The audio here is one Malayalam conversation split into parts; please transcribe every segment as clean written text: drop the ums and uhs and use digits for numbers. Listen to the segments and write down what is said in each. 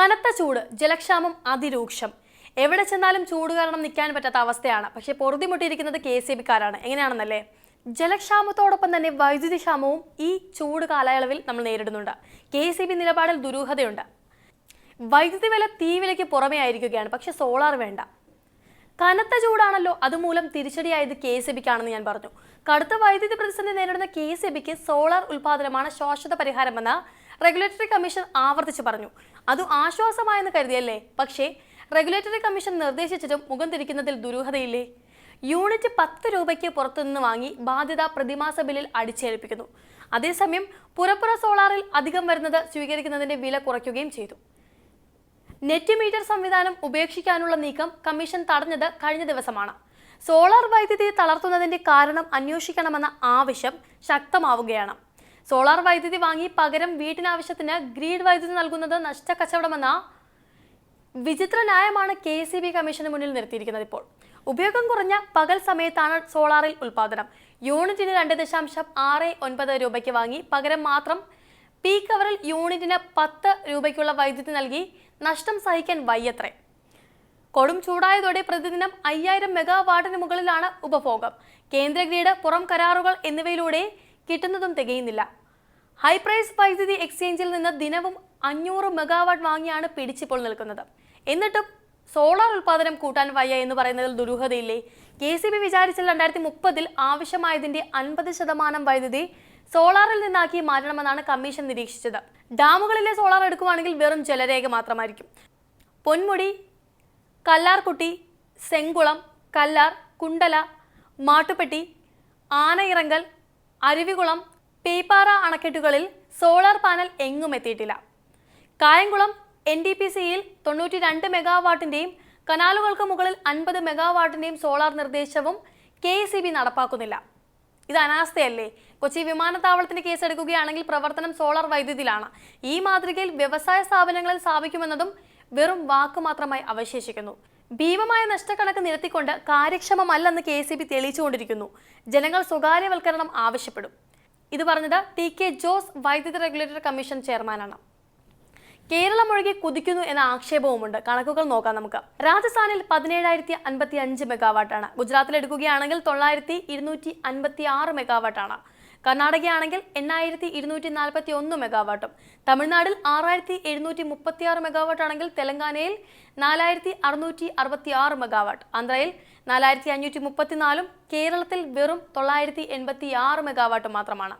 കനത്ത ചൂട്, ജലക്ഷാമം അതിരൂക്ഷം. എവിടെ ചെന്നാലും ചൂട് കാരണം നിൽക്കാൻ പറ്റാത്ത അവസ്ഥയാണ്. പക്ഷേ പൊറുതിമുട്ടിയിരിക്കുന്നത് KCBക്കാരാണ്. എങ്ങനെയാണെന്നല്ലേ? ജലക്ഷാമത്തോടൊപ്പം തന്നെ വൈദ്യുതി ക്ഷാമവും ഈ ചൂട് കാലയളവിൽ നമ്മൾ നേരിടുന്നുണ്ട്. KCB നിലപാടിൽ ദുരൂഹതയുണ്ട്. വൈദ്യുതി വില തീവിലയ്ക്ക് പുറമേ ആയിരിക്കുകയാണ്, പക്ഷെ സോളാർ വേണ്ട. കനത്ത ചൂടാണല്ലോ, അതുമൂലം തിരിച്ചടിയായത് KCBക്കാണെന്ന് ഞാൻ പറഞ്ഞു. കടുത്ത വൈദ്യുതി പ്രതിസന്ധി നേരിടുന്ന KCBക്ക് സോളാർ ഉൽപാദനമാണ് ശാശ്വത പരിഹാരമെന്ന് റെഗുലേറ്ററി കമ്മീഷൻ ആവർത്തിച്ച് പറഞ്ഞു. അത് ആശ്വാസമായെന്ന് കരുതിയല്ലേ? പക്ഷേ റെഗുലേറ്ററി കമ്മീഷൻ നിർദ്ദേശിച്ചിട്ടും മുഖം തിരിക്കുന്നതിൽ ദുരൂഹതയില്ലേ? യൂണിറ്റ് 10 രൂപയ്ക്ക് പുറത്തുനിന്ന് വാങ്ങി ബാധ്യത പ്രതിമാസ ബില്ലിൽ അടിച്ചേൽപ്പിക്കുന്നു. അതേസമയം പുറപ്പുറ സോളാറിൽ അധികം വരുന്നത് സ്വീകരിക്കുന്നതിന്റെ വില കുറയ്ക്കുകയും ചെയ്തു. നെറ്റ് മീറ്റർ സംവിധാനം ഉപേക്ഷിക്കാനുള്ള നീക്കം കമ്മീഷൻ തടഞ്ഞത് കഴിഞ്ഞ ദിവസമാണ്. സോളാർ വൈദ്യുതി തളർത്തുന്നതിന്റെ കാരണം അന്വേഷിക്കണമെന്ന ആവശ്യം ശക്തമാവുകയാണ്. സോളാർ വൈദ്യുതി വാങ്ങി പകരം വീട്ടിനാവശ്യത്തിന് ഗ്രീഡ് വൈദ്യുതി നൽകുന്നത് നഷ്ടക്കച്ചവടമെന്ന വിചിത്ര ന്യായമാണ് KCB കമ്മീഷന് മുന്നിൽ നിർത്തിയിരിക്കുന്നത്. ഇപ്പോൾ ഉപയോഗം കുറഞ്ഞ പകൽ സമയത്താണ് സോളാറിൽ ഉൽപാദനം. യൂണിറ്റിന് 2.69 രൂപയ്ക്ക് വാങ്ങി പകരം മാത്രം പീക്ക് അവറിൽ യൂണിറ്റിന് 10 രൂപയ്ക്കുള്ള വൈദ്യുതി നൽകി നഷ്ടം സഹിക്കാൻ വയ്യത്രേ. കൊടും ചൂടായതോടെ പ്രതിദിനം 5000 മെഗാവാട്ടിന് മുകളിലാണ് ഉപഭോഗം. കേന്ദ്ര ഗ്രിഡ്, പുറം കരാറുകൾ എന്നിവയിലൂടെ കിട്ടുന്നതും തികയുന്നില്ല. ഹൈ പ്രൈസ് വൈദ്യുതി എക്സ്ചേഞ്ചിൽ നിന്ന് ദിനവും 500 മെഗാവാട്ട് വാങ്ങിയാണ് പിടിച്ചിപ്പോൾ നിൽക്കുന്നത്. എന്നിട്ടും സോളാർ ഉൽപാദനം കൂട്ടാൻ വയ്യ എന്ന് പറയുന്നതിൽ ദുരൂഹതയില്ലേ? KCB വിചാരിച്ചാൽ 2030 ആവശ്യമായതിന്റെ 50% വൈദ്യുതി സോളാറിൽ നിന്നാക്കി മാറ്റണമെന്നാണ് കമ്മീഷൻ നിരീക്ഷിച്ചത്. ഡാമുകളിലെ സോളാർ എടുക്കുവാണെങ്കിൽ വെറും ജലരേഖ മാത്രമായിരിക്കും. പൊന്മുടി, കല്ലാർകുട്ടി, സെങ്കുളം, കല്ലാർ, കുണ്ടല, മാട്ടുപ്പെട്ടി, ആനയിറങ്കൽ, അരുവികുളം, പേപ്പാറ അണക്കെട്ടുകളിൽ സോളാർ പാനൽ എങ്ങും എത്തിയിട്ടില്ല. കായംകുളം NTPCയിൽ 92 മെഗാവാട്ടിന്റെയും കനാലുകൾക്ക് മുകളിൽ 50 മെഗാവാട്ടിന്റെയും സോളാർ നിർദ്ദേശവും KCB നടപ്പാക്കുന്നില്ല. ഇത് അനാസ്ഥയല്ലേ? കൊച്ചി വിമാനത്താവളത്തിന്റെ കേസ് എടുക്കുകയാണെങ്കിൽ പ്രവർത്തനം സോളാർ വൈദ്യുതിയിലാണ്. ഈ മാതൃകയിൽ വ്യവസായ സ്ഥാപനങ്ങളിൽ സ്ഥാപിക്കുമെന്നതും വെറും വാക്ക് മാത്രമായി അവശേഷിക്കുന്നു. ഭീമമായ നഷ്ടക്കണക്ക് നിരത്തിക്കൊണ്ട് കാര്യക്ഷമമല്ലെന്ന് KCB തെളിയിച്ചുകൊണ്ടിരിക്കുന്നു. ജനങ്ങൾ സ്വകാര്യവൽക്കരണം ആവശ്യപ്പെടും. ഇത് പറഞ്ഞത് TK ജോസ്, വൈദ്യുതി റെഗുലേറ്ററി കമ്മീഷൻ ചെയർമാനാണ്. കേരളം ഒഴികെ കുതിക്കുന്നു എന്ന ആക്ഷേപവുമുണ്ട്. കണക്കുകൾ നോക്കാം നമുക്ക്. രാജസ്ഥാനിൽ 17,055 മെഗാവാട്ടാണ്. ഗുജറാത്തിൽ എടുക്കുകയാണെങ്കിൽ 9,256 മെഗാവാട്ടാണ്. കർണാടകയാണെങ്കിൽ 8,241 മെഗാവാട്ടും. തമിഴ്നാടിൽ 6,736 മെഗാവാട്ട് ആണെങ്കിൽ തെലങ്കാനയിൽ 4,666 മെഗാവാട്ട്, ആന്ധ്രയിൽ 4,534, കേരളത്തിൽ വെറും 986 മെഗാവാട്ട് മാത്രമാണ്.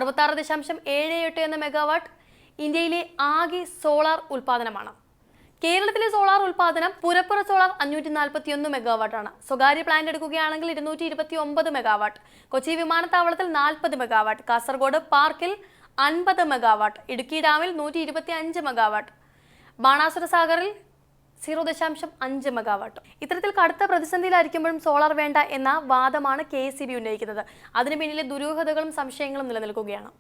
66.78 എന്ന മെഗാവാട്ട് ഇന്ത്യയിലെ ആകെ സോളാർ ഉൽപാദനമാണ്. കേരളത്തിലെ സോളാർ ഉൽപാദനം പുറപ്പുറ സോളാർ 541 മെഗാവാട്ടാണ്. സ്വകാര്യ പ്ലാന്റ് എടുക്കുകയാണെങ്കിൽ 229 മെഗാവാട്ട്, കൊച്ചി വിമാനത്താവളത്തിൽ 40 മെഗാവാട്ട്, കാസർഗോഡ് പാർക്കിൽ 50 മെഗാവാട്ട്, ഇടുക്കി ഡാമിൽ 125 മെഗാവാട്ട്, ബാണാസുര സാഗറിൽ 0.5 മെഗാവാട്ട്. ഇത്തരത്തിൽ കടുത്ത പ്രതിസന്ധിയിലായിരിക്കുമ്പോഴും സോളാർ വേണ്ട എന്ന വാദമാണ് KCB ഉന്നയിക്കുന്നത്. അതിനു പിന്നിലെ ദുരൂഹതകളും സംശയങ്ങളും നിലനിൽക്കുകയാണ്.